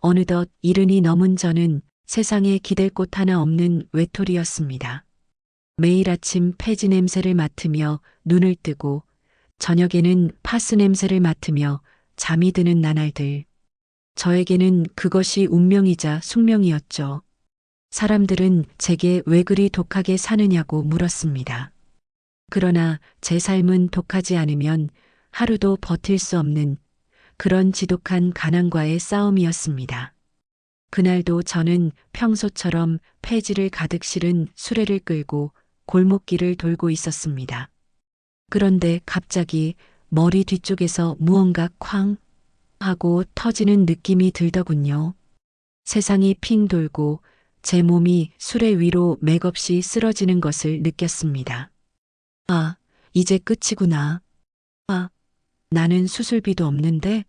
어느덧 70이 넘은 저는 세상에 기댈 곳 하나 없는 외톨이였습니다. 매일 아침 폐지 냄새를 맡으며 눈을 뜨고 저녁에는 파스 냄새를 맡으며 잠이 드는 나날들. 저에게는 그것이 운명이자 숙명이었죠. 사람들은 제게 왜 그리 독하게 사느냐고 물었습니다. 그러나 제 삶은 독하지 않으면 하루도 버틸 수 없는 그런 지독한 가난과의 싸움이었습니다. 그날도 저는 평소처럼 폐지를 가득 실은 수레를 끌고 골목길을 돌고 있었습니다. 그런데 갑자기 머리 뒤쪽에서 무언가 쾅 하고 터지는 느낌이 들더군요. 세상이 핑 돌고 제 몸이 수레 위로 맥없이 쓰러지는 것을 느꼈습니다. 아, 이제 끝이구나. 아, 나는 수술비도 없는데?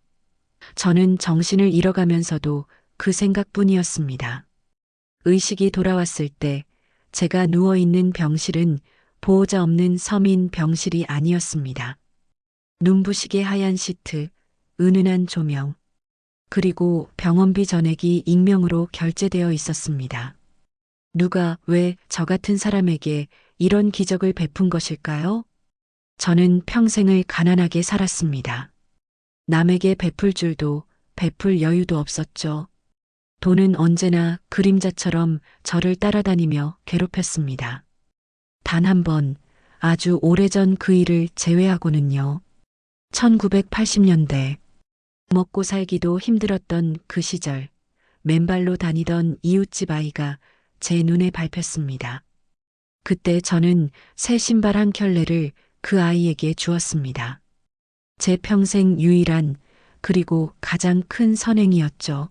저는 정신을 잃어가면서도 그 생각뿐이었습니다. 의식이 돌아왔을 때 제가 누워있는 병실은 보호자 없는 서민 병실이 아니었습니다. 눈부시게 하얀 시트, 은은한 조명, 그리고 병원비 전액이 익명으로 결제되어 있었습니다. 누가 왜 저 같은 사람에게 이런 기적을 베푼 것일까요? 저는 평생을 가난하게 살았습니다. 남에게 베풀 줄도 베풀 여유도 없었죠. 돈은 언제나 그림자처럼 저를 따라다니며 괴롭혔습니다. 단 한 번, 아주 오래전 그 일을 제외하고는요. 1980년대, 먹고 살기도 힘들었던 그 시절, 맨발로 다니던 이웃집 아이가 제 눈에 밟혔습니다. 그때 저는 새 신발 한 켤레를 그 아이에게 주었습니다. 제 평생 유일한 그리고 가장 큰 선행이었죠.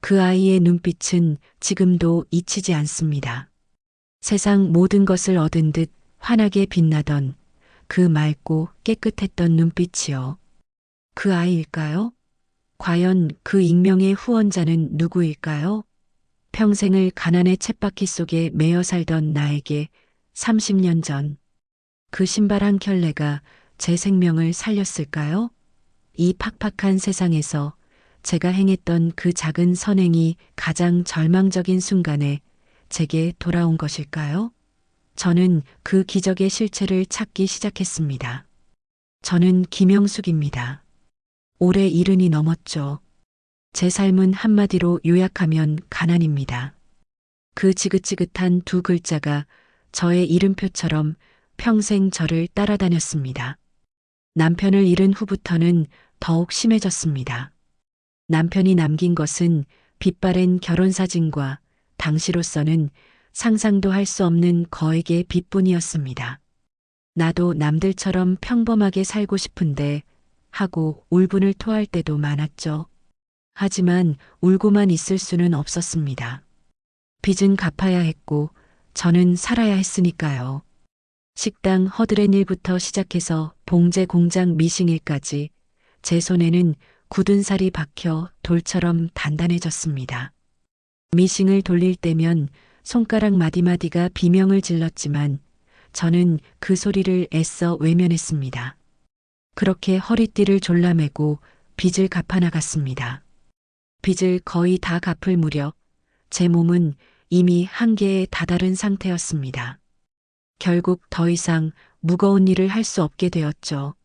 그 아이의 눈빛은 지금도 잊히지 않습니다. 세상 모든 것을 얻은 듯 환하게 빛나던 그 맑고 깨끗했던 눈빛이요. 그 아이일까요? 과연 그 익명의 후원자는 누구일까요? 평생을 가난의 쳇바퀴 속에 매여 살던 나에게 30년 전 그 신발 한 켤레가 제 생명을 살렸을까요? 이 팍팍한 세상에서 제가 행했던 그 작은 선행이 가장 절망적인 순간에 제게 돌아온 것일까요? 저는 그 기적의 실체를 찾기 시작했습니다. 저는 김영숙입니다. 올해 70이 넘었죠. 제 삶은 한마디로 요약하면 가난입니다. 그 지긋지긋한 두 글자가 저의 이름표처럼 평생 저를 따라다녔습니다. 남편을 잃은 후부터는 더욱 심해졌습니다. 남편이 남긴 것은 빛바랜 결혼사진과 당시로서는 상상도 할 수 없는 거액의 빚뿐이었습니다. 나도 남들처럼 평범하게 살고 싶은데 하고 울분을 토할 때도 많았죠. 하지만 울고만 있을 수는 없었습니다. 빚은 갚아야 했고 저는 살아야 했으니까요. 식당 허드렛 일부터 시작해서 봉제 공장 미싱일까지 제 손에는 굳은 살이 박혀 돌처럼 단단해졌습니다. 미싱을 돌릴 때면 손가락 마디마디가 비명을 질렀지만 저는 그 소리를 애써 외면했습니다. 그렇게 허리띠를 졸라매고 빚을 갚아나갔습니다. 빚을 거의 다 갚을 무렵 제 몸은 이미 한계에 다다른 상태였습니다. 결국 더 이상 무거운 일을 할 수 없게 되었죠.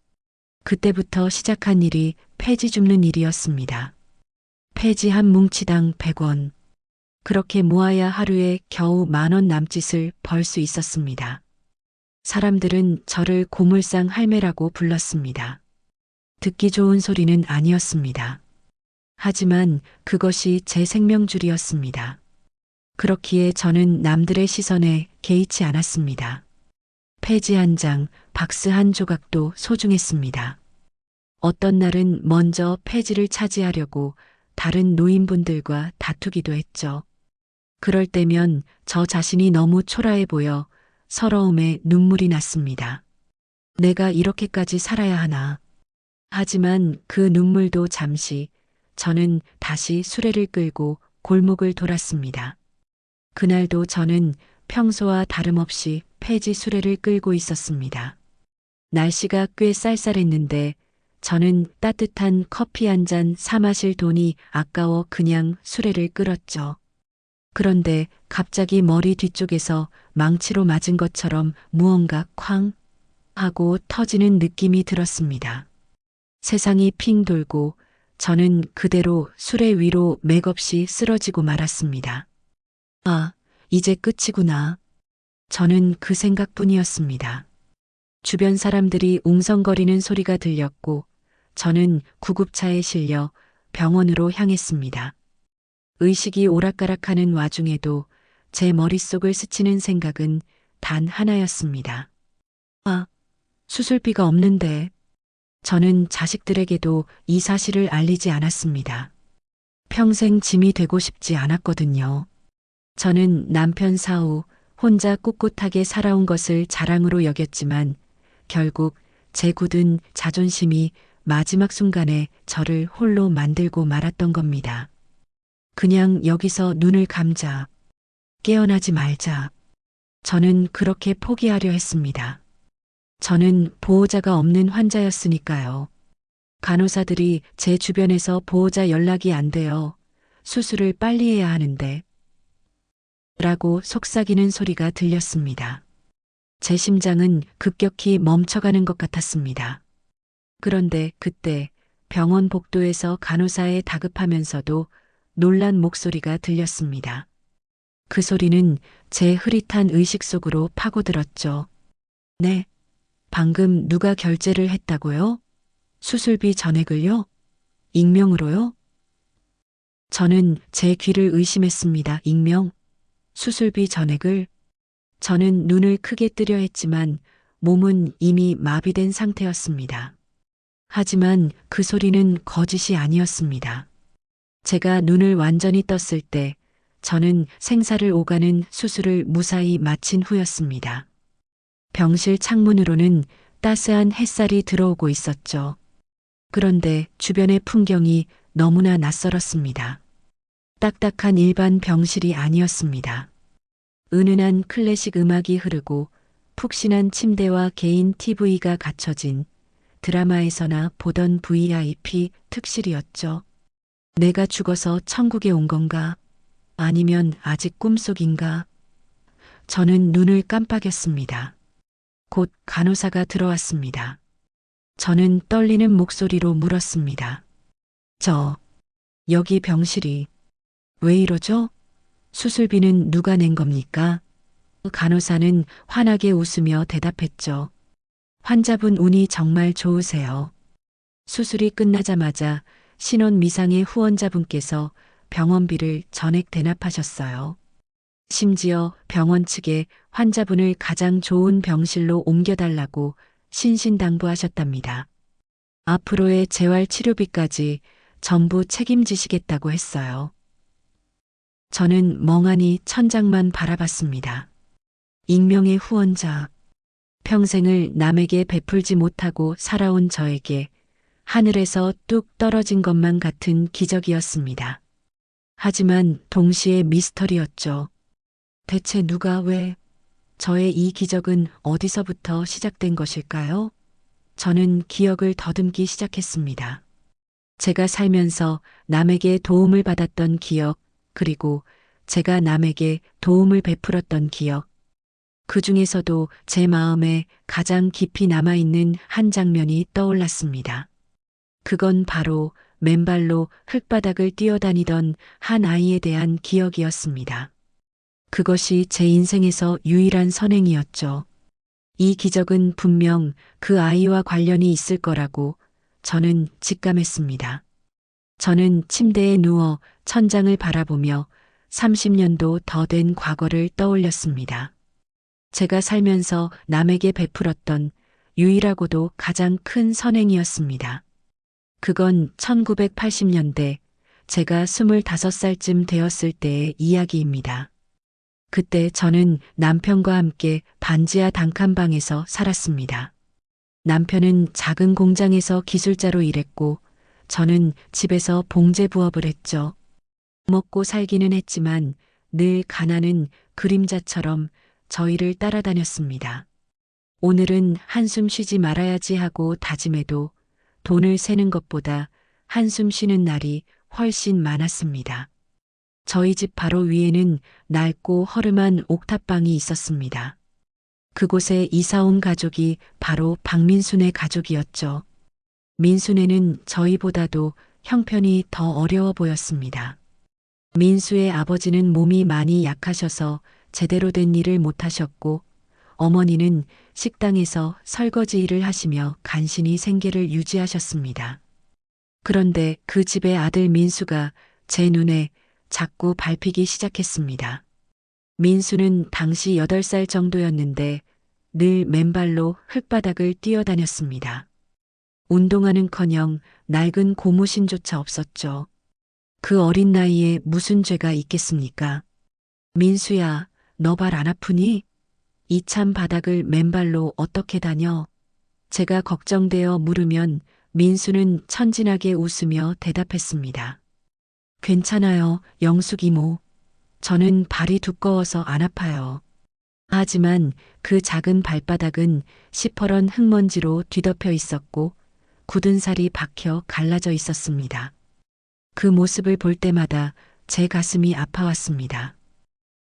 그때부터 시작한 일이 폐지 줍는 일이었습니다. 폐지 한 뭉치당 100원. 그렇게 모아야 하루에 겨우 10,000원 남짓을 벌 수 있었습니다. 사람들은 저를 고물상 할매라고 불렀습니다. 듣기 좋은 소리는 아니었습니다. 하지만 그것이 제 생명줄이었습니다. 그렇기에 저는 남들의 시선에 개의치 않았습니다. 폐지 한 장, 박스 한 조각도 소중했습니다. 어떤 날은 먼저 폐지를 차지하려고 다른 노인분들과 다투기도 했죠. 그럴 때면 저 자신이 너무 초라해 보여 서러움에 눈물이 났습니다. 내가 이렇게까지 살아야 하나. 하지만 그 눈물도 잠시 저는 다시 수레를 끌고 골목을 돌았습니다. 그날도 저는 평소와 다름없이 폐지 수레를 끌고 있었습니다. 날씨가 꽤 쌀쌀했는데 저는 따뜻한 커피 한 잔 사 마실 돈이 아까워 그냥 수레를 끌었죠. 그런데 갑자기 머리 뒤쪽에서 망치로 맞은 것처럼 무언가 쾅 하고 터지는 느낌이 들었습니다. 세상이 핑 돌고 저는 그대로 수레 위로 맥없이 쓰러지고 말았습니다. 아, 이제 끝이구나. 저는 그 생각뿐이었습니다. 주변 사람들이 웅성거리는 소리가 들렸고 저는 구급차에 실려 병원으로 향했습니다. 의식이 오락가락하는 와중에도 제 머릿속을 스치는 생각은 단 하나였습니다. 아, 수술비가 없는데. 저는 자식들에게도 이 사실을 알리지 않았습니다. 평생 짐이 되고 싶지 않았거든요. 저는 남편 사후 혼자 꿋꿋하게 살아온 것을 자랑으로 여겼지만 결국 제 굳은 자존심이 마지막 순간에 저를 홀로 만들고 말았던 겁니다. 그냥 여기서 눈을 감자. 깨어나지 말자. 저는 그렇게 포기하려 했습니다. 저는 보호자가 없는 환자였으니까요. 간호사들이 제 주변에서 보호자 연락이 안 돼요. 수술을 빨리 해야 하는데. 라고 속삭이는 소리가 들렸습니다. 제 심장은 급격히 멈춰가는 것 같았습니다. 그런데 그때 병원 복도에서 간호사에 다급하면서도 놀란 목소리가 들렸습니다. 그 소리는 제 흐릿한 의식 속으로 파고들었죠. 네. 방금 누가 결제를 했다고요? 수술비 전액을요? 익명으로요? 저는 제 귀를 의심했습니다. 익명? 수술비 전액을? 저는 눈을 크게 뜨려 했지만 몸은 이미 마비된 상태였습니다. 하지만 그 소리는 거짓이 아니었습니다. 제가 눈을 완전히 떴을 때 저는 생사를 오가는 수술을 무사히 마친 후였습니다. 병실 창문으로는 따스한 햇살이 들어오고 있었죠. 그런데 주변의 풍경이 너무나 낯설었습니다. 딱딱한 일반 병실이 아니었습니다. 은은한 클래식 음악이 흐르고 푹신한 침대와 개인 TV가 갖춰진 드라마에서나 보던 VIP 특실이었죠. 내가 죽어서 천국에 온 건가? 아니면 아직 꿈속인가? 저는 눈을 깜빡였습니다. 곧 간호사가 들어왔습니다. 저는 떨리는 목소리로 물었습니다. 여기 병실이 왜 이러죠? 수술비는 누가 낸 겁니까? 간호사는 환하게 웃으며 대답했죠. 환자분 운이 정말 좋으세요. 수술이 끝나자마자 신원 미상의 후원자분께서 병원비를 전액 대납하셨어요. 심지어 병원 측에 환자분을 가장 좋은 병실로 옮겨달라고 신신당부하셨답니다. 앞으로의 재활 치료비까지 전부 책임지시겠다고 했어요. 저는 멍하니 천장만 바라봤습니다. 익명의 후원자, 평생을 남에게 베풀지 못하고 살아온 저에게 하늘에서 뚝 떨어진 것만 같은 기적이었습니다. 하지만 동시에 미스터리였죠. 대체 누가 왜? 저의 이 기적은 어디서부터 시작된 것일까요? 저는 기억을 더듬기 시작했습니다. 제가 살면서 남에게 도움을 받았던 기억, 그리고 제가 남에게 도움을 베풀었던 기억. 그 중에서도 제 마음에 가장 깊이 남아있는 한 장면이 떠올랐습니다. 그건 바로 맨발로 흙바닥을 뛰어다니던 한 아이에 대한 기억이었습니다. 그것이 제 인생에서 유일한 선행이었죠. 이 기적은 분명 그 아이와 관련이 있을 거라고 저는 직감했습니다. 저는 침대에 누워 천장을 바라보며 30년도 더 된 과거를 떠올렸습니다. 제가 살면서 남에게 베풀었던 유일하고도 가장 큰 선행이었습니다. 그건 1980년대 제가 25살쯤 되었을 때의 이야기입니다. 그때 저는 남편과 함께 반지하 단칸방에서 살았습니다. 남편은 작은 공장에서 기술자로 일했고 저는 집에서 봉제 부업을 했죠. 먹고 살기는 했지만 늘 가난은 그림자처럼 저희를 따라다녔습니다. 오늘은 한숨 쉬지 말아야지 하고 다짐해도 돈을 세는 것보다 한숨 쉬는 날이 훨씬 많았습니다. 저희 집 바로 위에는 낡고 허름한 옥탑방이 있었습니다. 그곳에 이사 온 가족이 바로 박민순의 가족이었죠. 민순애는 저희보다도 형편이 더 어려워 보였습니다. 민수의 아버지는 몸이 많이 약하셔서 제대로 된 일을 못하셨고, 어머니는 식당에서 설거지 일을 하시며 간신히 생계를 유지하셨습니다. 그런데 그 집의 아들 민수가 제 눈에 자꾸 밟히기 시작했습니다. 민수는 당시 8살 정도였는데 늘 맨발로 흙바닥을 뛰어다녔습니다. 운동화는커녕 낡은 고무신조차 없었죠. 그 어린 나이에 무슨 죄가 있겠습니까? 민수야, 너 발 안 아프니? 이 참 바닥을 맨발로 어떻게 다녀? 제가 걱정되어 물으면 민수는 천진하게 웃으며 대답했습니다. 괜찮아요, 영숙 이모. 저는 발이 두꺼워서 안 아파요. 하지만 그 작은 발바닥은 시퍼런 흙먼지로 뒤덮여 있었고 굳은 살이 박혀 갈라져 있었습니다. 그 모습을 볼 때마다 제 가슴이 아파왔습니다.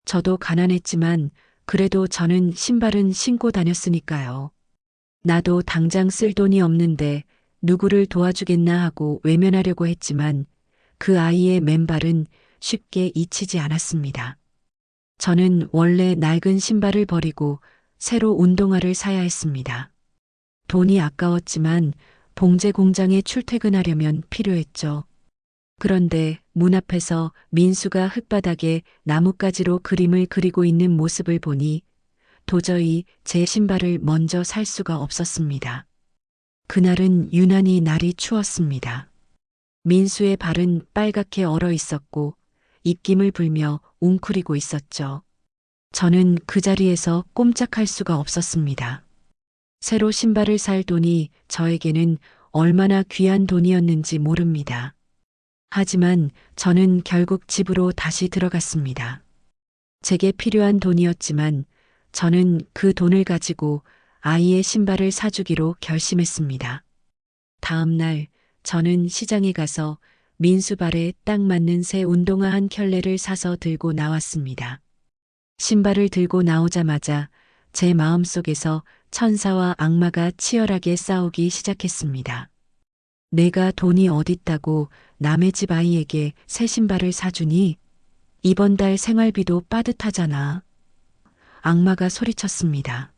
저도 가난했지만 그래도 저는 신발은 신고 다녔으니까요. 나도 당장 쓸 돈이 없는데 누구를 도와주겠나 하고 외면하려고 했지만 그 아이의 맨발은 쉽게 잊히지 않았습니다. 저는 원래 낡은 신발을 버리고 새로 운동화를 사야 했습니다. 돈이 아까웠지만 봉제 공장에 출퇴근하려면 필요했죠. 그런데 문 앞에서 민수가 흙바닥에 나뭇가지로 그림을 그리고 있는 모습을 보니 도저히 제 신발을 먼저 살 수가 없었습니다. 그날은 유난히 날이 추웠습니다. 민수의 발은 빨갛게 얼어 있었고 입김을 불며 웅크리고 있었죠. 저는 그 자리에서 꼼짝할 수가 없었습니다. 새로 신발을 살 돈이 저에게는 얼마나 귀한 돈이었는지 모릅니다. 하지만 저는 결국 집으로 다시 들어갔습니다. 제게 필요한 돈이었지만 저는 그 돈을 가지고 아이의 신발을 사주기로 결심했습니다. 다음 날 저는 시장에 가서 민수 발에 딱 맞는 새 운동화 한 켤레를 사서 들고 나왔습니다. 신발을 들고 나오자마자 제 마음속에서 천사와 악마가 치열하게 싸우기 시작했습니다. 내가 돈이 어딨다고 남의 집 아이에게 새 신발을 사주니? 이번 달 생활비도 빠듯하잖아. 악마가 소리쳤습니다.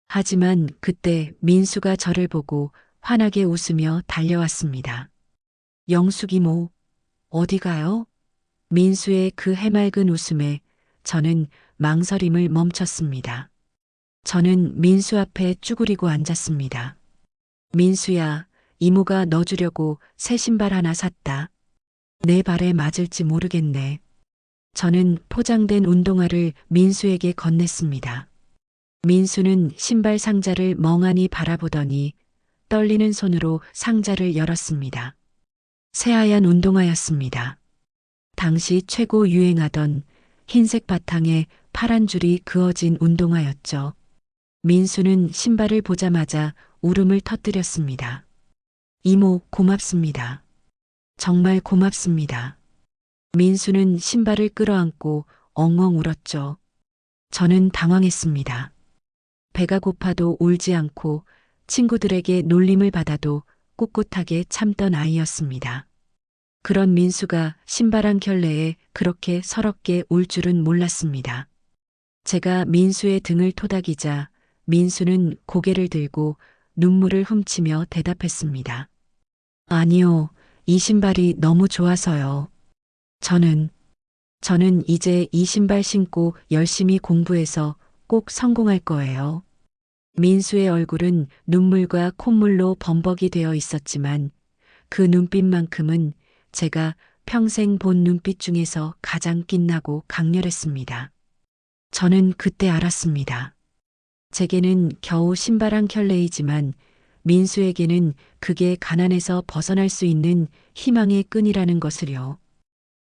하지만 그때 민수가 저를 보고 환하게 웃으며 달려왔습니다. 영숙 이모, 어디 가요? 민수의 그 해맑은 웃음에 저는 망설임을 멈췄습니다. 저는 민수 앞에 쭈그리고 앉았습니다. 민수야, 이모가 너 주려고 새 신발 하나 샀다. 내 발에 맞을지 모르겠네. 저는 포장된 운동화를 민수에게 건넸습니다. 민수는 신발 상자를 멍하니 바라보더니 떨리는 손으로 상자를 열었습니다. 새하얀 운동화였습니다. 당시 최고 유행하던 흰색 바탕에 파란 줄이 그어진 운동화였죠. 민수는 신발을 보자마자 울음을 터뜨렸습니다. 이모, 고맙습니다. 정말 고맙습니다. 민수는 신발을 끌어안고 엉엉 울었죠. 저는 당황했습니다. 배가 고파도 울지 않고 친구들에게 놀림을 받아도 꿋꿋하게 참던 아이였습니다. 그런 민수가 신발 한 켤레에 그렇게 서럽게 울 줄은 몰랐습니다. 제가 민수의 등을 토닥이자 민수는 고개를 들고 눈물을 훔치며 대답했습니다. 아니요, 이 신발이 너무 좋아서요. 저는 이제 이 신발 신고 열심히 공부해서 꼭 성공할 거예요. 민수의 얼굴은 눈물과 콧물로 범벅이 되어 있었지만 그 눈빛만큼은 제가 평생 본 눈빛 중에서 가장 빛나고 강렬했습니다. 저는 그때 알았습니다. 제게는 겨우 신발 한 켤레이지만 민수에게는 그게 가난에서 벗어날 수 있는 희망의 끈이라는 것을요.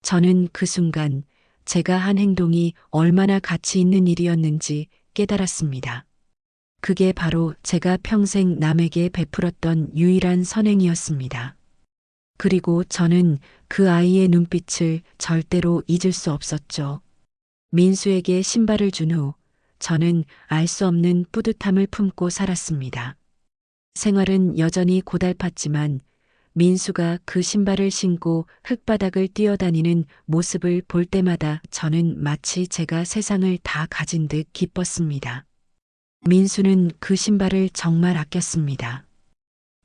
저는 그 순간 제가 한 행동이 얼마나 가치 있는 일이었는지 깨달았습니다. 그게 바로 제가 평생 남에게 베풀었던 유일한 선행이었습니다. 그리고 저는 그 아이의 눈빛을 절대로 잊을 수 없었죠. 민수에게 신발을 준 후 저는 알 수 없는 뿌듯함을 품고 살았습니다. 생활은 여전히 고달팠지만 민수가 그 신발을 신고 흙바닥을 뛰어다니는 모습을 볼 때마다 저는 마치 제가 세상을 다 가진 듯 기뻤습니다. 민수는 그 신발을 정말 아꼈습니다.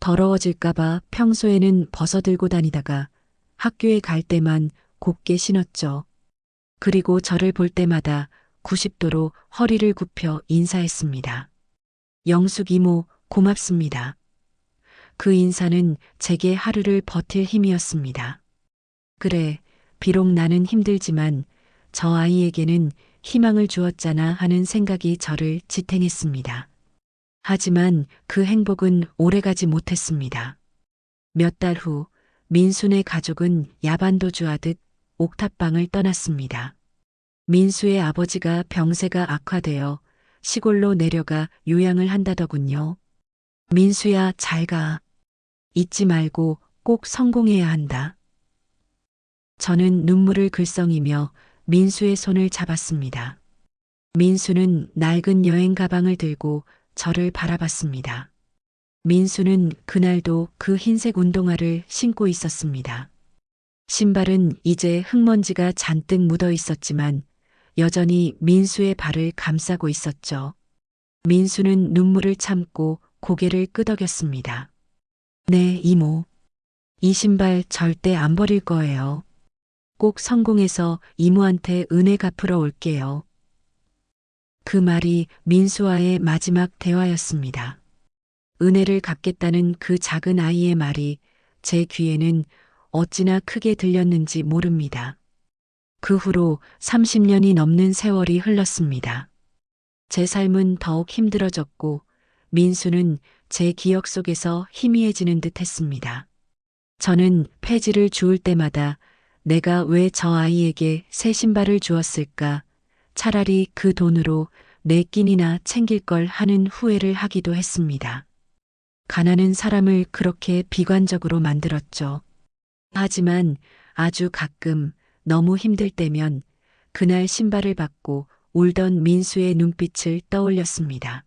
더러워질까봐 평소에는 벗어들고 다니다가 학교에 갈 때만 곱게 신었죠. 그리고 저를 볼 때마다 90도로 허리를 굽혀 인사했습니다. 영숙 이모, 고맙습니다. 그 인사는 제게 하루를 버틸 힘이었습니다. 그래, 비록 나는 힘들지만 저 아이에게는 희망을 주었잖아 하는 생각이 저를 지탱했습니다. 하지만 그 행복은 오래가지 못했습니다. 몇 달 후 민수네 가족은 야반도주하듯 옥탑방을 떠났습니다. 민수의 아버지가 병세가 악화되어 시골로 내려가 요양을 한다더군요. 민수야, 잘 가. 잊지 말고 꼭 성공해야 한다. 저는 눈물을 글썽이며 민수의 손을 잡았습니다. 민수는 낡은 여행 가방을 들고 저를 바라봤습니다. 민수는 그날도 그 흰색 운동화를 신고 있었습니다. 신발은 이제 흙먼지가 잔뜩 묻어 있었지만 여전히 민수의 발을 감싸고 있었죠. 민수는 눈물을 참고 고개를 끄덕였습니다. 네, 이모. 이 신발 절대 안 버릴 거예요. 꼭 성공해서 이모한테 은혜 갚으러 올게요. 그 말이 민수와의 마지막 대화였습니다. 은혜를 갚겠다는 그 작은 아이의 말이 제 귀에는 어찌나 크게 들렸는지 모릅니다. 그 후로 30년이 넘는 세월이 흘렀습니다. 제 삶은 더욱 힘들어졌고 민수는 제 기억 속에서 희미해지는 듯 했습니다. 저는 폐지를 주울 때마다 내가 왜 저 아이에게 새 신발을 주었을까? 차라리 그 돈으로 내 끼니나 챙길 걸 하는 후회를 하기도 했습니다. 가난은 사람을 그렇게 비관적으로 만들었죠. 하지만 아주 가끔 너무 힘들 때면 그날 신발을 받고 울던 민수의 눈빛을 떠올렸습니다.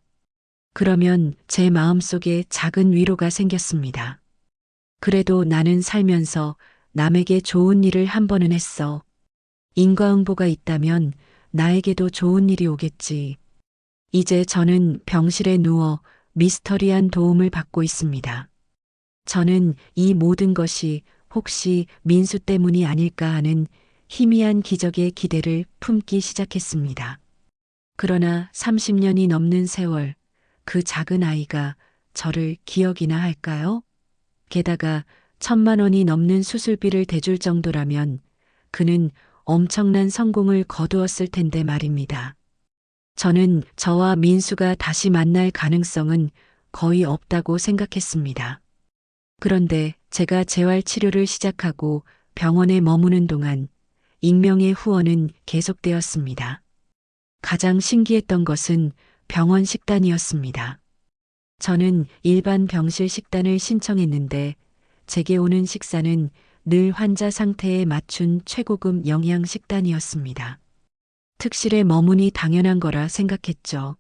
그러면 제 마음속에 작은 위로가 생겼습니다. 그래도 나는 살면서 남에게 좋은 일을 한 번은 했어. 인과응보가 있다면 나에게도 좋은 일이 오겠지. 이제 저는 병실에 누워 미스터리한 도움을 받고 있습니다. 저는 이 모든 것이 혹시 민수 때문이 아닐까 하는 희미한 기적의 기대를 품기 시작했습니다. 그러나 30년이 넘는 세월, 그 작은 아이가 저를 기억이나 할까요? 게다가 1,000만 원이 넘는 수술비를 대줄 정도라면 그는 엄청난 성공을 거두었을 텐데 말입니다. 저는 저와 민수가 다시 만날 가능성은 거의 없다고 생각했습니다. 그런데 제가 재활 치료를 시작하고 병원에 머무는 동안 익명의 후원은 계속되었습니다. 가장 신기했던 것은 병원 식단이었습니다. 저는 일반 병실 식단을 신청했는데 제게 오는 식사는 늘 환자 상태에 맞춘 최고급 영양 식단이었습니다. 특실에 머무니 당연한 거라 생각했죠.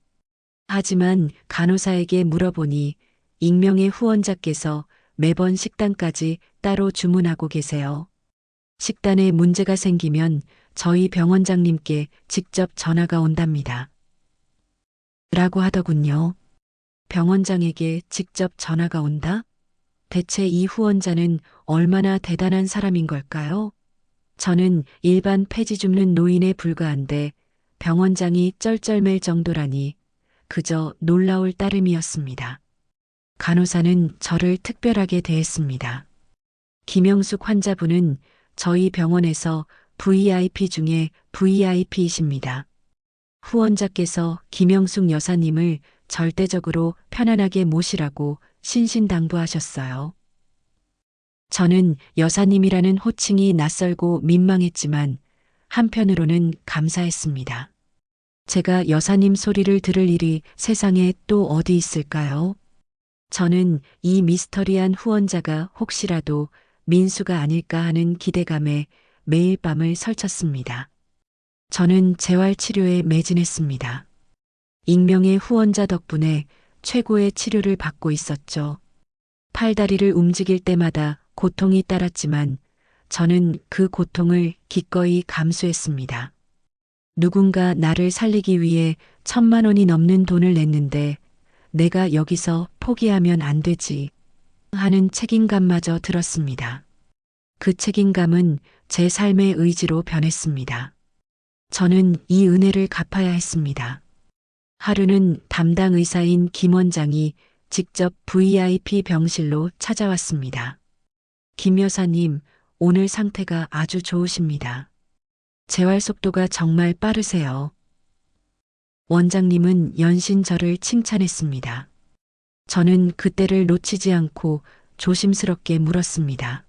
하지만 간호사에게 물어보니 익명의 후원자께서 매번 식단까지 따로 주문하고 계세요. 식단에 문제가 생기면 저희 병원장님께 직접 전화가 온답니다. 라고 하더군요. 병원장에게 직접 전화가 온다? 대체 이 후원자는 얼마나 대단한 사람인 걸까요? 저는 일반 폐지 줍는 노인에 불과한데 병원장이 쩔쩔맬 정도라니 그저 놀라울 따름이었습니다. 간호사는 저를 특별하게 대했습니다. 김영숙 환자분은 저희 병원에서 VIP 중에 VIP이십니다. 후원자께서 김영숙 여사님을 절대적으로 편안하게 모시라고 신신당부하셨어요. 저는 여사님이라는 호칭이 낯설고 민망했지만 한편으로는 감사했습니다. 제가 여사님 소리를 들을 일이 세상에 또 어디 있을까요? 저는 이 미스터리한 후원자가 혹시라도 민수가 아닐까 하는 기대감에 매일 밤을 설쳤습니다. 저는 재활치료에 매진했습니다. 익명의 후원자 덕분에 최고의 치료를 받고 있었죠. 팔다리를 움직일 때마다 고통이 따랐지만 저는 그 고통을 기꺼이 감수했습니다. 누군가 나를 살리기 위해 1,000만 원이 넘는 돈을 냈는데 내가 여기서 포기하면 안 되지 하는 책임감마저 들었습니다. 그 책임감은 제 삶의 의지로 변했습니다. 저는 이 은혜를 갚아야 했습니다. 하루는 담당 의사인 김 원장이 직접 VIP 병실로 찾아왔습니다. 김 여사님, 오늘 상태가 아주 좋으십니다. 재활 속도가 정말 빠르세요. 원장님은 연신 저를 칭찬했습니다. 저는 그때를 놓치지 않고 조심스럽게 물었습니다.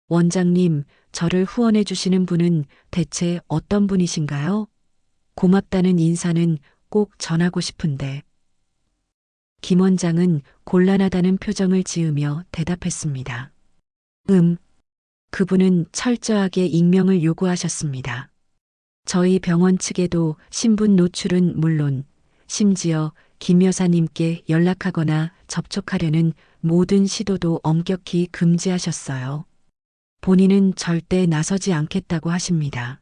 원장님, 저를 후원해 주시는 분은 대체 어떤 분이신가요? 고맙다는 인사는 꼭 전하고 싶은데. 김 원장은 곤란하다는 표정을 지으며 대답했습니다. 그분은 철저하게 익명을 요구하셨습니다. 저희 병원 측에도 신분 노출은 물론 심지어 김 여사님께 연락하거나 접촉하려는 모든 시도도 엄격히 금지하셨어요. 본인은 절대 나서지 않겠다고 하십니다.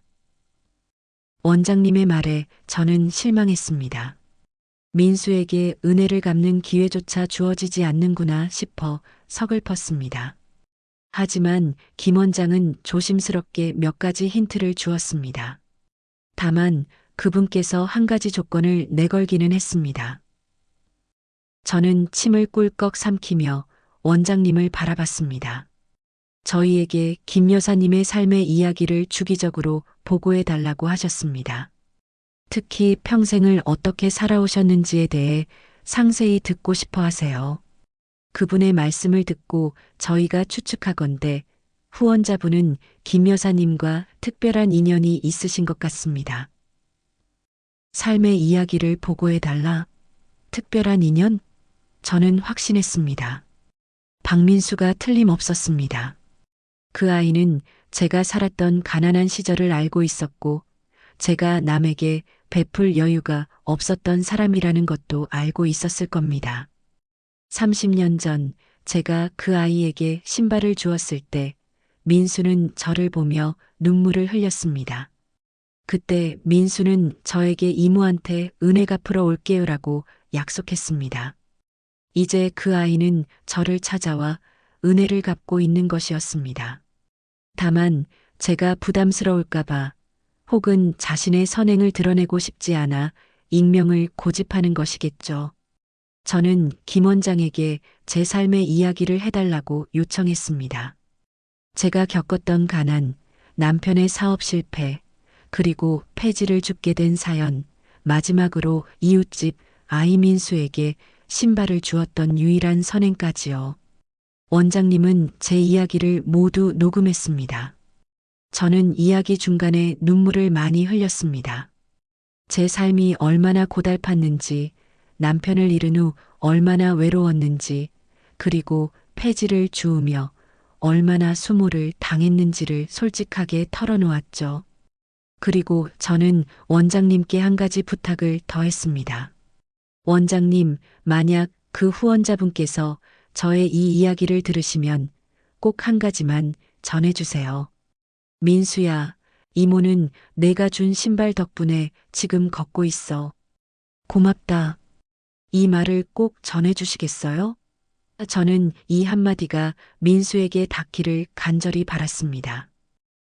원장님의 말에 저는 실망했습니다. 민수에게 은혜를 갚는 기회조차 주어지지 않는구나 싶어 서글펐습니다. 하지만 김 원장은 조심스럽게 몇 가지 힌트를 주었습니다. 다만 그분께서 한 가지 조건을 내걸기는 했습니다. 저는 침을 꿀꺽 삼키며 원장님을 바라봤습니다. 저희에게 김 여사님의 삶의 이야기를 주기적으로 보고해 달라고 하셨습니다. 특히 평생을 어떻게 살아오셨는지에 대해 상세히 듣고 싶어 하세요. 그분의 말씀을 듣고 저희가 추측하건대 후원자분은 김 여사님과 특별한 인연이 있으신 것 같습니다. 삶의 이야기를 보고해 달라. 특별한 인연? 저는 확신했습니다. 박민수가 틀림없었습니다. 그 아이는 제가 살았던 가난한 시절을 알고 있었고 제가 남에게 베풀 여유가 없었던 사람이라는 것도 알고 있었을 겁니다. 30년 전 제가 그 아이에게 신발을 주었을 때 민수는 저를 보며 눈물을 흘렸습니다. 그때 민수는 저에게 이모한테 은혜 갚으러 올게요라고 약속했습니다. 이제 그 아이는 저를 찾아와 은혜를 갚고 있는 것이었습니다. 다만 제가 부담스러울까봐 혹은 자신의 선행을 드러내고 싶지 않아 익명을 고집하는 것이겠죠. 저는 김 원장에게 제 삶의 이야기를 해달라고 요청했습니다. 제가 겪었던 가난, 남편의 사업 실패, 그리고 폐지를 줍게 된 사연, 마지막으로 이웃집 아이 민수에게 신발을 주었던 유일한 선행까지요. 원장님은 제 이야기를 모두 녹음했습니다. 저는 이야기 중간에 눈물을 많이 흘렸습니다. 제 삶이 얼마나 고달팠는지, 남편을 잃은 후 얼마나 외로웠는지, 그리고 폐지를 주우며 얼마나 수모를 당했는지를 솔직하게 털어놓았죠. 그리고 저는 원장님께 한 가지 부탁을 더했습니다. 원장님, 만약 그 후원자분께서 저의 이 이야기를 들으시면 꼭 한 가지만 전해주세요. 민수야, 이모는 내가 준 신발 덕분에 지금 걷고 있어. 고맙다. 이 말을 꼭 전해주시겠어요? 저는 이 한마디가 민수에게 닿기를 간절히 바랐습니다.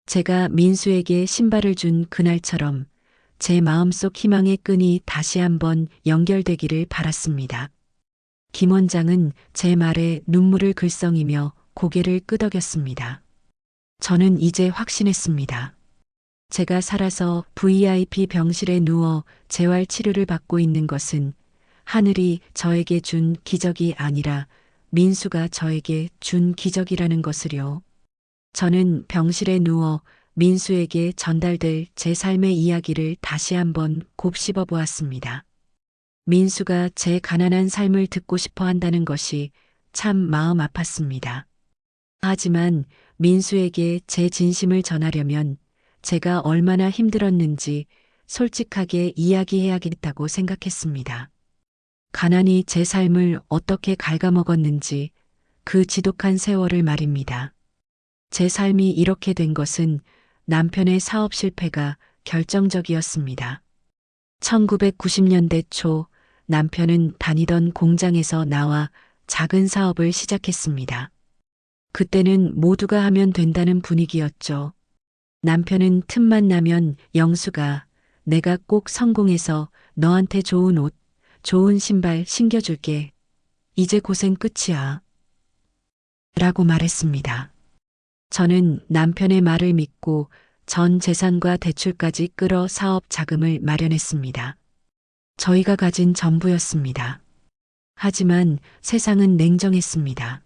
제가 민수에게 신발을 준 그날처럼 제 마음속 희망의 끈이 다시 한번 연결되기를 바랐습니다. 김 원장은 제 말에 눈물을 글썽이며 고개를 끄덕였습니다. 저는 이제 확신했습니다. 제가 살아서 VIP 병실에 누워 재활 치료를 받고 있는 것은 하늘이 저에게 준 기적이 아니라 민수가 저에게 준 기적이라는 것을요. 저는 병실에 누워 민수에게 전달될 제 삶의 이야기를 다시 한번 곱씹어 보았습니다. 민수가 제 가난한 삶을 듣고 싶어 한다는 것이 참 마음 아팠습니다. 하지만 민수에게 제 진심을 전하려면 제가 얼마나 힘들었는지 솔직하게 이야기해야겠다고 생각했습니다. 가난이 제 삶을 어떻게 갉아먹었는지 그 지독한 세월을 말입니다. 제 삶이 이렇게 된 것은 남편의 사업 실패가 결정적이었습니다. 1990년대 초 남편은 다니던 공장에서 나와 작은 사업을 시작했습니다. 그때는 모두가 하면 된다는 분위기였죠. 남편은 틈만 나면 영수가 내가 꼭 성공해서 너한테 좋은 옷, 좋은 신발 신겨줄게. 이제 고생 끝이야. 라고 말했습니다. 저는 남편의 말을 믿고 전 재산과 대출까지 끌어 사업 자금을 마련했습니다. 저희가 가진 전부였습니다. 하지만 세상은 냉정했습니다.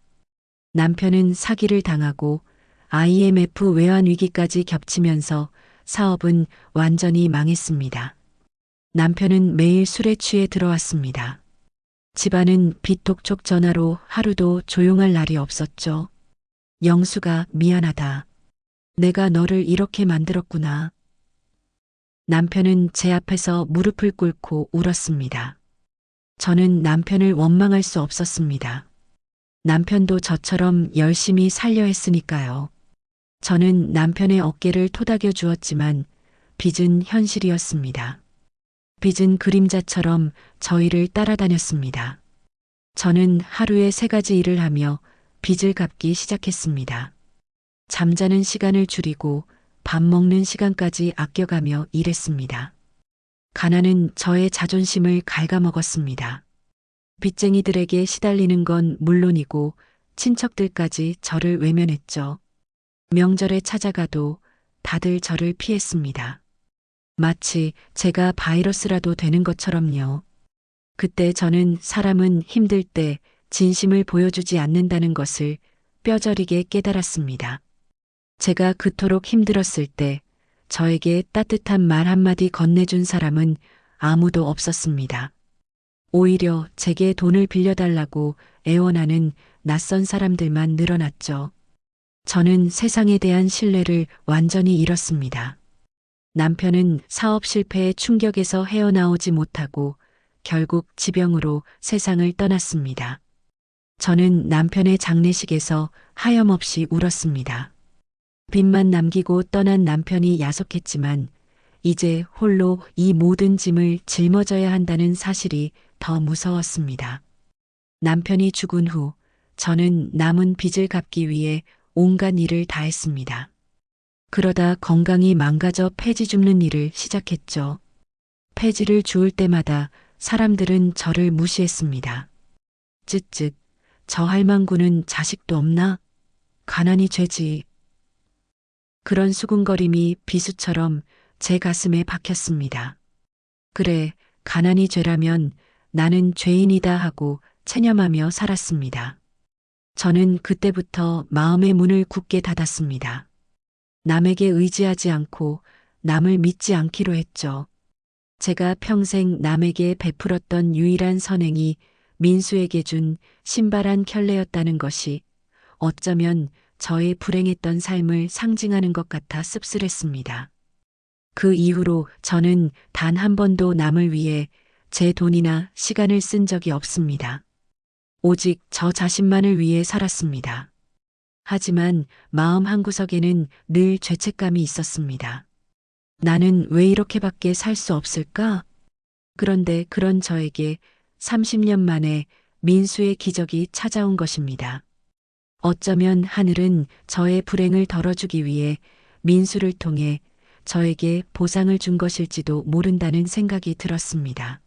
남편은 사기를 당하고 IMF 외환 위기까지 겹치면서 사업은 완전히 망했습니다. 남편은 매일 술에 취해 들어왔습니다. 집안은 비톡촉 전화로 하루도 조용할 날이 없었죠. 영수가 미안하다. 내가 너를 이렇게 만들었구나. 남편은 제 앞에서 무릎을 꿇고 울었습니다. 저는 남편을 원망할 수 없었습니다. 남편도 저처럼 열심히 살려 했으니까요. 저는 남편의 어깨를 토닥여 주었지만 빚은 현실이었습니다. 빚은 그림자처럼 저희를 따라다녔습니다. 저는 하루에 3가지 일을 하며 빚을 갚기 시작했습니다. 잠자는 시간을 줄이고 밥 먹는 시간까지 아껴가며 일했습니다. 가난은 저의 자존심을 갉아먹었습니다. 빚쟁이들에게 시달리는 건 물론이고 친척들까지 저를 외면했죠. 명절에 찾아가도 다들 저를 피했습니다. 마치 제가 바이러스라도 되는 것처럼요. 그때 저는 사람은 힘들 때 진심을 보여주지 않는다는 것을 뼈저리게 깨달았습니다. 제가 그토록 힘들었을 때 저에게 따뜻한 말 한마디 건네준 사람은 아무도 없었습니다. 오히려 제게 돈을 빌려달라고 애원하는 낯선 사람들만 늘어났죠. 저는 세상에 대한 신뢰를 완전히 잃었습니다. 남편은 사업 실패의 충격에서 헤어나오지 못하고 결국 지병으로 세상을 떠났습니다. 저는 남편의 장례식에서 하염없이 울었습니다. 빚만 남기고 떠난 남편이 야속했지만 이제 홀로 이 모든 짐을 짊어져야 한다는 사실이 더 무서웠습니다. 남편이 죽은 후 저는 남은 빚을 갚기 위해 온갖 일을 다했습니다. 그러다 건강이 망가져 폐지 줍는 일을 시작했죠. 폐지를 주울 때마다 사람들은 저를 무시했습니다. 쯧쯧, 저 할망구는 자식도 없나? 가난이 죄지. 그런 수군거림이 비수처럼 제 가슴에 박혔습니다. 그래, 가난이 죄라면 나는 죄인이다 하고 체념하며 살았습니다. 저는 그때부터 마음의 문을 굳게 닫았습니다. 남에게 의지하지 않고 남을 믿지 않기로 했죠. 제가 평생 남에게 베풀었던 유일한 선행이 민수에게 준 신발 한 켤레였다는 것이 어쩌면 저의 불행했던 삶을 상징하는 것 같아 씁쓸했습니다. 그 이후로 저는 단 한 번도 남을 위해 제 돈이나 시간을 쓴 적이 없습니다. 오직 저 자신만을 위해 살았습니다. 하지만 마음 한구석에는 늘 죄책감이 있었습니다. 나는 왜 이렇게밖에 살 수 없을까? 그런데 그런 저에게 30년 만에 민수의 기적이 찾아온 것입니다. 어쩌면 하늘은 저의 불행을 덜어주기 위해 민수를 통해 저에게 보상을 준 것일지도 모른다는 생각이 들었습니다.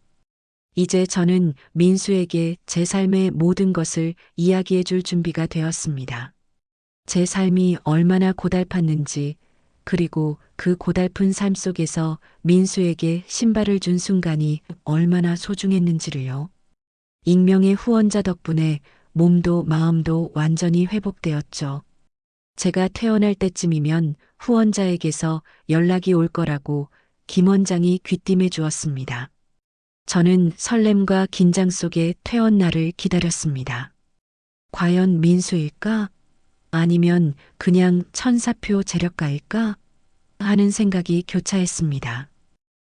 이제 저는 민수에게 제 삶의 모든 것을 이야기해 줄 준비가 되었습니다. 제 삶이 얼마나 고달팠는지, 그리고 그 고달픈 삶 속에서 민수에게 신발을 준 순간이 얼마나 소중했는지를요. 익명의 후원자 덕분에 몸도 마음도 완전히 회복되었죠. 제가 퇴원할 때쯤이면 후원자에게서 연락이 올 거라고 김 원장이 귀띔해 주었습니다. 저는 설렘과 긴장 속에 퇴원 날을 기다렸습니다. 과연 민수일까? 아니면 그냥 천사표 재력가일까? 하는 생각이 교차했습니다.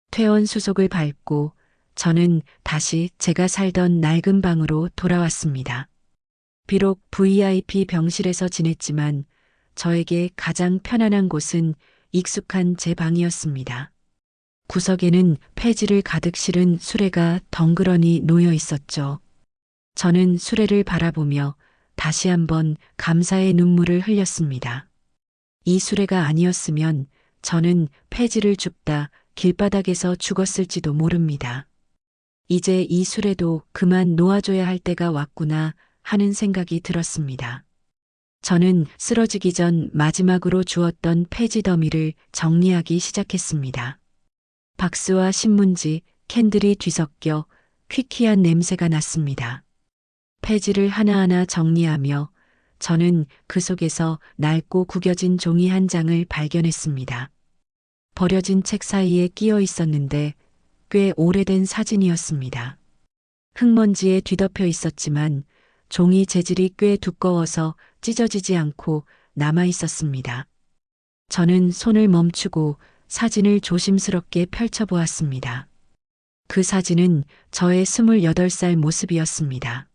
퇴원 수속을 밟고 저는 다시 제가 살던 낡은 방으로 돌아왔습니다. 비록 VIP 병실에서 지냈지만 저에게 가장 편안한 곳은 익숙한 제 방이었습니다. 구석에는 폐지를 가득 실은 수레가 덩그러니 놓여 있었죠. 저는 수레를 바라보며 다시 한번 감사의 눈물을 흘렸습니다. 이 수레가 아니었으면 저는 폐지를 줍다 길바닥에서 죽었을지도 모릅니다. 이제 이 수레도 그만 놓아줘야 할 때가 왔구나 하는 생각이 들었습니다. 저는 쓰러지기 전 마지막으로 주었던 폐지 더미를 정리하기 시작했습니다. 박스와 신문지, 캔들이 뒤섞여 퀴퀴한 냄새가 났습니다. 폐지를 하나하나 정리하며 저는 그 속에서 낡고 구겨진 종이 한 장을 발견했습니다. 버려진 책 사이에 끼어 있었는데 꽤 오래된 사진이었습니다. 흙먼지에 뒤덮여 있었지만 종이 재질이 꽤 두꺼워서 찢어지지 않고 남아 있었습니다. 저는 손을 멈추고 사진을 조심스럽게 펼쳐보았습니다. 그 사진은 저의 28살 모습이었습니다.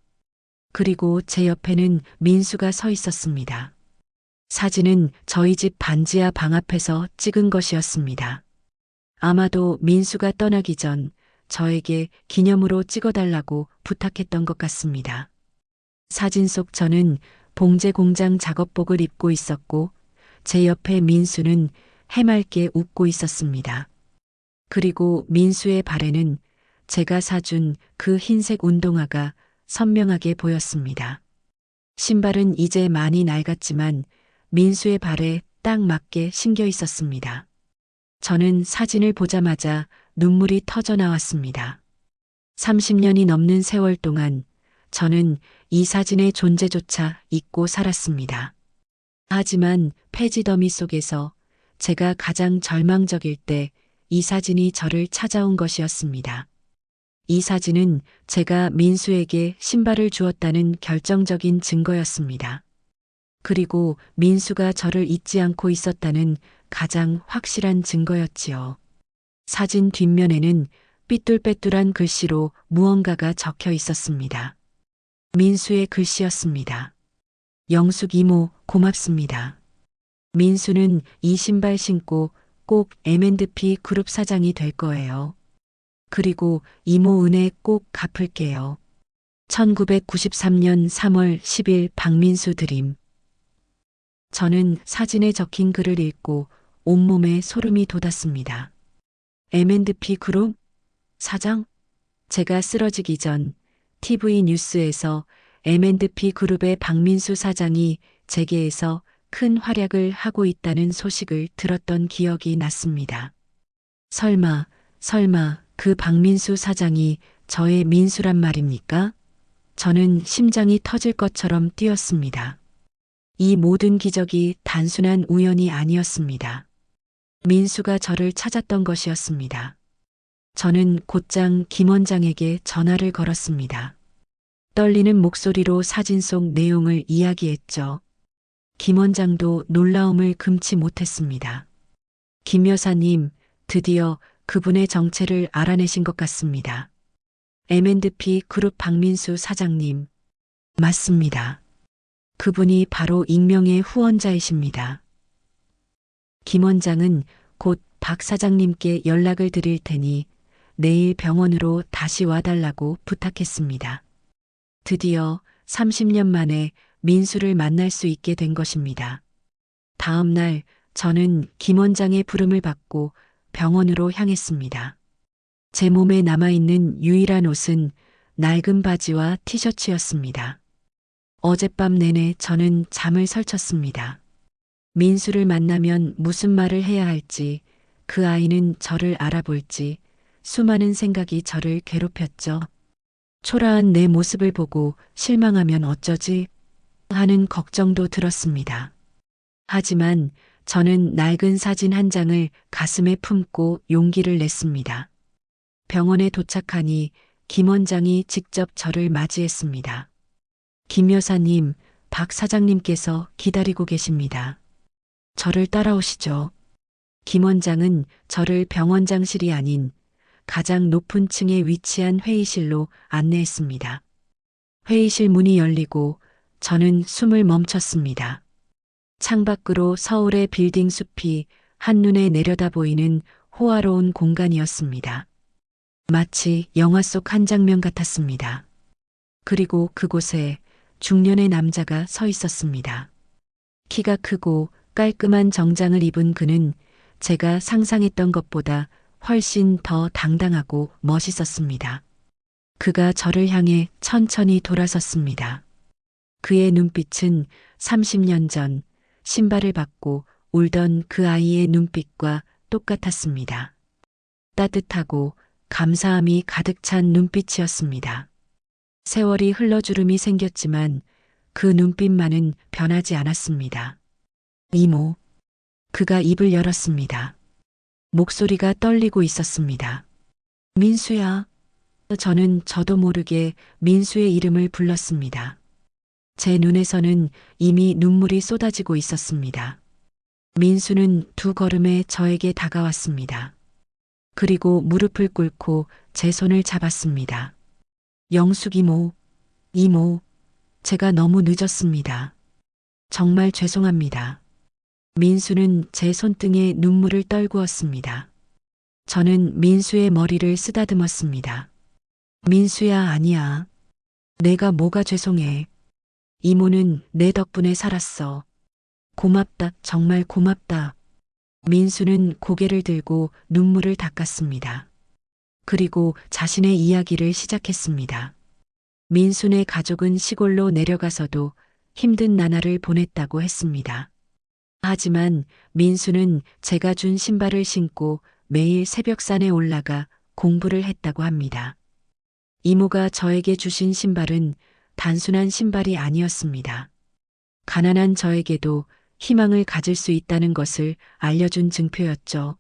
그리고 제 옆에는 민수가 서 있었습니다. 사진은 저희 집 반지하 방 앞에서 찍은 것이었습니다. 아마도 민수가 떠나기 전 저에게 기념으로 찍어달라고 부탁했던 것 같습니다. 사진 속 저는 봉제 공장 작업복을 입고 있었고 제 옆에 민수는 해맑게 웃고 있었습니다. 그리고 민수의 발에는 제가 사준 그 흰색 운동화가 선명하게 보였습니다. 신발은 이제 많이 낡았지만 민수의 발에 딱 맞게 신겨 있었습니다. 저는 사진을 보자마자 눈물이 터져 나왔습니다. 30년이 넘는 세월 동안 저는 이 사진의 존재조차 잊고 살았습니다. 하지만 폐지 더미 속에서 제가 가장 절망적일 때 이 사진이 저를 찾아온 것이었습니다. 이 사진은 제가 민수에게 신발을 주었다는 결정적인 증거였습니다. 그리고 민수가 저를 잊지 않고 있었다는 가장 확실한 증거였지요. 사진 뒷면에는 삐뚤빼뚤한 글씨로 무언가가 적혀 있었습니다. 민수의 글씨였습니다. 영숙 이모 고맙습니다. 민수는 이 신발 신고 꼭 M&P 그룹 사장이 될 거예요. 그리고 이모 은혜 꼭 갚을게요. 1993년 3월 10일 박민수 드림. 저는 사진에 적힌 글을 읽고 온몸에 소름이 돋았습니다. M&P 그룹? 사장? 제가 쓰러지기 전 TV 뉴스에서 M&P 그룹의 박민수 사장이 재계에서 큰 활약을 하고 있다는 소식을 들었던 기억이 났습니다. 설마 그 박민수 사장이 저의 민수란 말입니까? 저는 심장이 터질 것처럼 뛰었습니다. 이 모든 기적이 단순한 우연이 아니었습니다. 민수가 저를 찾았던 것이었습니다. 저는 곧장 김 원장에게 전화를 걸었습니다. 떨리는 목소리로 사진 속 내용을 이야기했죠. 김 원장도 놀라움을 금치 못했습니다. 김 여사님, 드디어 그분의 정체를 알아내신 것 같습니다. M&P 그룹 박민수 사장님. 맞습니다. 그분이 바로 익명의 후원자이십니다. 김 원장은 곧 박 사장님께 연락을 드릴 테니 내일 병원으로 다시 와달라고 부탁했습니다. 드디어 30년 만에 민수를 만날 수 있게 된 것입니다. 다음 날 저는 김 원장의 부름을 받고 병원으로 향했습니다. 제 몸에 남아있는 유일한 옷은 낡은 바지와 티셔츠였습니다. 어젯밤 내내 저는 잠을 설쳤습니다. 민수를 만나면 무슨 말을 해야 할지, 그 아이는 저를 알아볼지, 수많은 생각이 저를 괴롭혔죠. 초라한 내 모습을 보고 실망하면 어쩌지? 하는 걱정도 들었습니다. 하지만 저는 낡은 사진 한 장을 가슴에 품고 용기를 냈습니다. 병원에 도착하니 김 원장이 직접 저를 맞이했습니다. 김 여사님, 박 사장님께서 기다리고 계십니다. 저를 따라오시죠. 김 원장은 저를 병원장실이 아닌 가장 높은 층에 위치한 회의실로 안내했습니다. 회의실 문이 열리고 저는 숨을 멈췄습니다. 창밖으로 서울의 빌딩 숲이 한눈에 내려다 보이는 호화로운 공간이었습니다. 마치 영화 속 한 장면 같았습니다. 그리고 그곳에 중년의 남자가 서 있었습니다. 키가 크고 깔끔한 정장을 입은 그는 제가 상상했던 것보다 훨씬 더 당당하고 멋있었습니다. 그가 저를 향해 천천히 돌아섰습니다. 그의 눈빛은 30년 전 신발을 받고 울던 그 아이의 눈빛과 똑같았습니다. 따뜻하고 감사함이 가득 찬 눈빛이었습니다. 세월이 흘러주름이 생겼지만 그 눈빛만은 변하지 않았습니다. 이모. 그가 입을 열었습니다. 목소리가 떨리고 있었습니다. 민수야. 저는 저도 모르게 민수의 이름을 불렀습니다. 제 눈에서는 이미 눈물이 쏟아지고 있었습니다. 민수는 두 걸음에 저에게 다가왔습니다. 그리고 무릎을 꿇고 제 손을 잡았습니다. 영숙 이모, 이모, 제가 너무 늦었습니다. 정말 죄송합니다. 민수는 제 손등에 눈물을 떨구었습니다. 저는 민수의 머리를 쓰다듬었습니다. 민수야, 아니야. 내가 뭐가 죄송해. 이모는 내 덕분에 살았어. 고맙다, 정말 고맙다. 민수는 고개를 들고 눈물을 닦았습니다. 그리고 자신의 이야기를 시작했습니다. 민수네 가족은 시골로 내려가서도 힘든 나날을 보냈다고 했습니다. 하지만 민수는 제가 준 신발을 신고 매일 새벽산에 올라가 공부를 했다고 합니다. 이모가 저에게 주신 신발은 단순한 신발이 아니었습니다. 가난한 저에게도 희망을 가질 수 있다는 것을 알려준 증표였죠.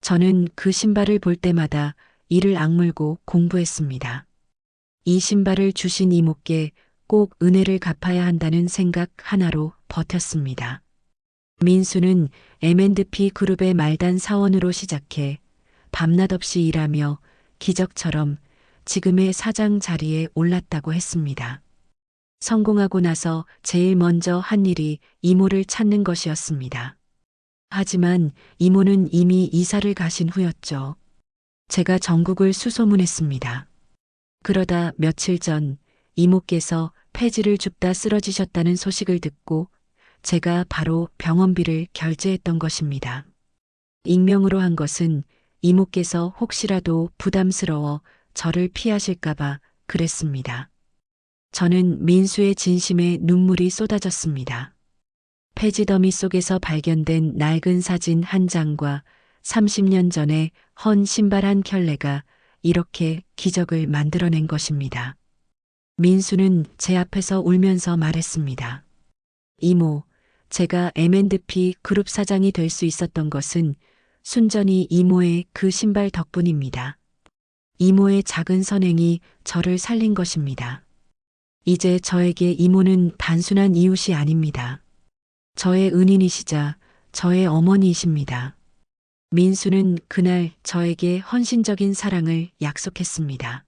저는 그 신발을 볼 때마다 이를 악물고 공부했습니다. 이 신발을 주신 이모께 꼭 은혜를 갚아야 한다는 생각 하나로 버텼습니다. 민수는 M&P 그룹의 말단 사원으로 시작해 밤낮 없이 일하며 기적처럼 지금의 사장 자리에 올랐다고 했습니다. 성공하고 나서 제일 먼저 한 일이 이모를 찾는 것이었습니다. 하지만 이모는 이미 이사를 가신 후였죠. 제가 전국을 수소문했습니다. 그러다 며칠 전 이모께서 폐지를 줍다 쓰러지셨다는 소식을 듣고 제가 바로 병원비를 결제했던 것입니다. 익명으로 한 것은 이모께서 혹시라도 부담스러워 저를 피하실까봐 그랬습니다. 저는 민수의 진심에 눈물이 쏟아졌습니다. 폐지 더미 속에서 발견된 낡은 사진 한 장과 30년 전에 헌 신발 한 켤레가 이렇게 기적을 만들어낸 것입니다. 민수는 제 앞에서 울면서 말했습니다. 이모, 제가 M&P 그룹 사장이 될 수 있었던 것은 순전히 이모의 그 신발 덕분입니다. 이모의 작은 선행이 저를 살린 것입니다. 이제 저에게 이모는 단순한 이웃이 아닙니다. 저의 은인이시자 저의 어머니이십니다. 민수는 그날 저에게 헌신적인 사랑을 약속했습니다.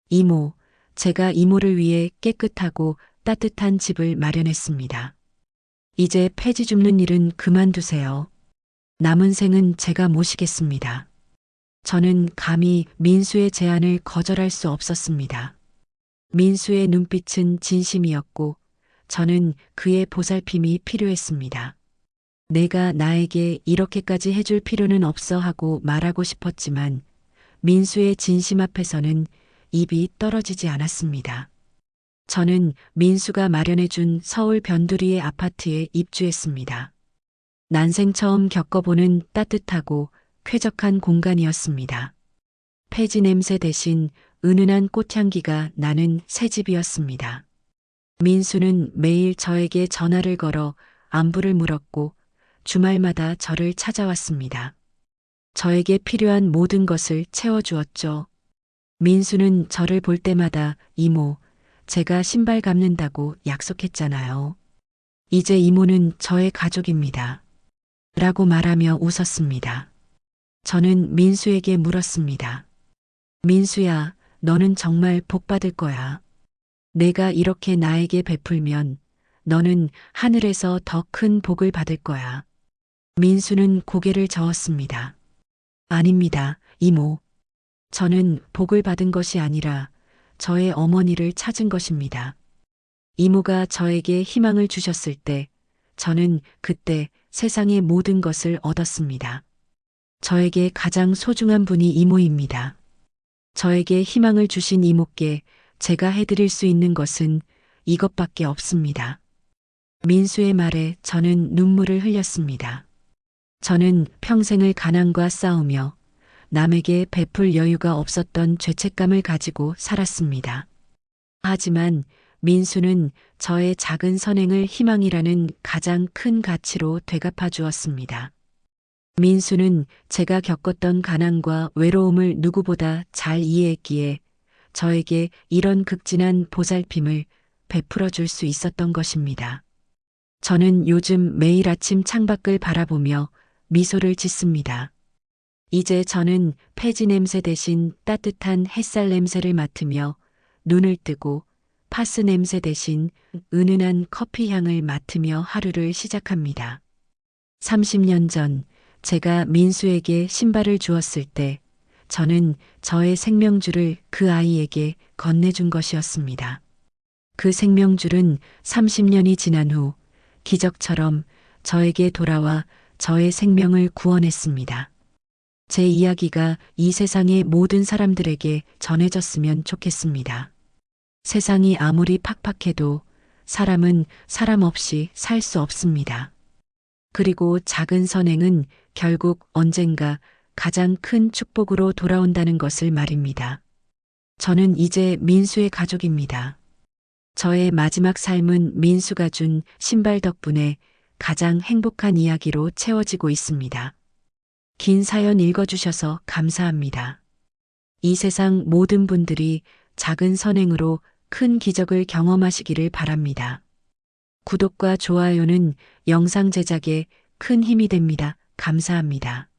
이모, 제가 이모를 위해 깨끗하고 따뜻한 집을 마련했습니다. 이제 폐지 줍는 일은 그만두세요. 남은 생은 제가 모시겠습니다. 저는 감히 민수의 제안을 거절할 수 없었습니다. 민수의 눈빛은 진심이었고 저는 그의 보살핌이 필요했습니다. 내가 나에게 이렇게까지 해줄 필요는 없어 하고 말하고 싶었지만 민수의 진심 앞에서는 입이 떨어지지 않았습니다. 저는 민수가 마련해준 서울 변두리의 아파트에 입주했습니다. 난생 처음 겪어보는 따뜻하고 쾌적한 공간이었습니다. 폐지 냄새 대신 은은한 꽃향기가 나는 새 집이었습니다. 민수는 매일 저에게 전화를 걸어 안부를 물었고 주말마다 저를 찾아왔습니다. 저에게 필요한 모든 것을 채워주었죠. 민수는 저를 볼 때마다 이모, 제가 신발 갚는다고 약속했잖아요. 이제 이모는 저의 가족입니다. 라고 말하며 웃었습니다. 저는 민수에게 물었습니다. 민수야, 너는 정말 복 받을 거야. 내가 이렇게 나에게 베풀면 너는 하늘에서 더 큰 복을 받을 거야. 민수는 고개를 저었습니다. 아닙니다, 이모. 저는 복을 받은 것이 아니라 저의 어머니를 찾은 것입니다. 이모가 저에게 희망을 주셨을 때 저는 그때 세상의 모든 것을 얻었습니다. 저에게 가장 소중한 분이 이모입니다. 저에게 희망을 주신 이모께 제가 해드릴 수 있는 것은 이것밖에 없습니다. 민수의 말에 저는 눈물을 흘렸습니다. 저는 평생을 가난과 싸우며 남에게 베풀 여유가 없었던 죄책감을 가지고 살았습니다. 하지만 민수는 저의 작은 선행을 희망이라는 가장 큰 가치로 되갚아 주었습니다. 민수는 제가 겪었던 가난과 외로움을 누구보다 잘 이해했기에 저에게 이런 극진한 보살핌을 베풀어 줄 수 있었던 것입니다. 저는 요즘 매일 아침 창밖을 바라보며 미소를 짓습니다. 이제 저는 폐지 냄새 대신 따뜻한 햇살 냄새를 맡으며 눈을 뜨고 파스 냄새 대신 은은한 커피 향을 맡으며 하루를 시작합니다. 30년 전 제가 민수에게 신발을 주었을 때 저는 저의 생명줄을 그 아이에게 건네준 것이었습니다. 그 생명줄은 30년이 지난 후 기적처럼 저에게 돌아와 저의 생명을 구원했습니다. 제 이야기가 이 세상의 모든 사람들에게 전해졌으면 좋겠습니다. 세상이 아무리 팍팍해도 사람은 사람 없이 살 수 없습니다. 그리고 작은 선행은 결국 언젠가 가장 큰 축복으로 돌아온다는 것을 말입니다. 저는 이제 민수의 가족입니다. 저의 마지막 삶은 민수가 준 신발 덕분에 가장 행복한 이야기로 채워지고 있습니다. 긴 사연 읽어주셔서 감사합니다. 이 세상 모든 분들이 작은 선행으로 큰 기적을 경험하시기를 바랍니다. 구독과 좋아요는 영상 제작에 큰 힘이 됩니다. 감사합니다.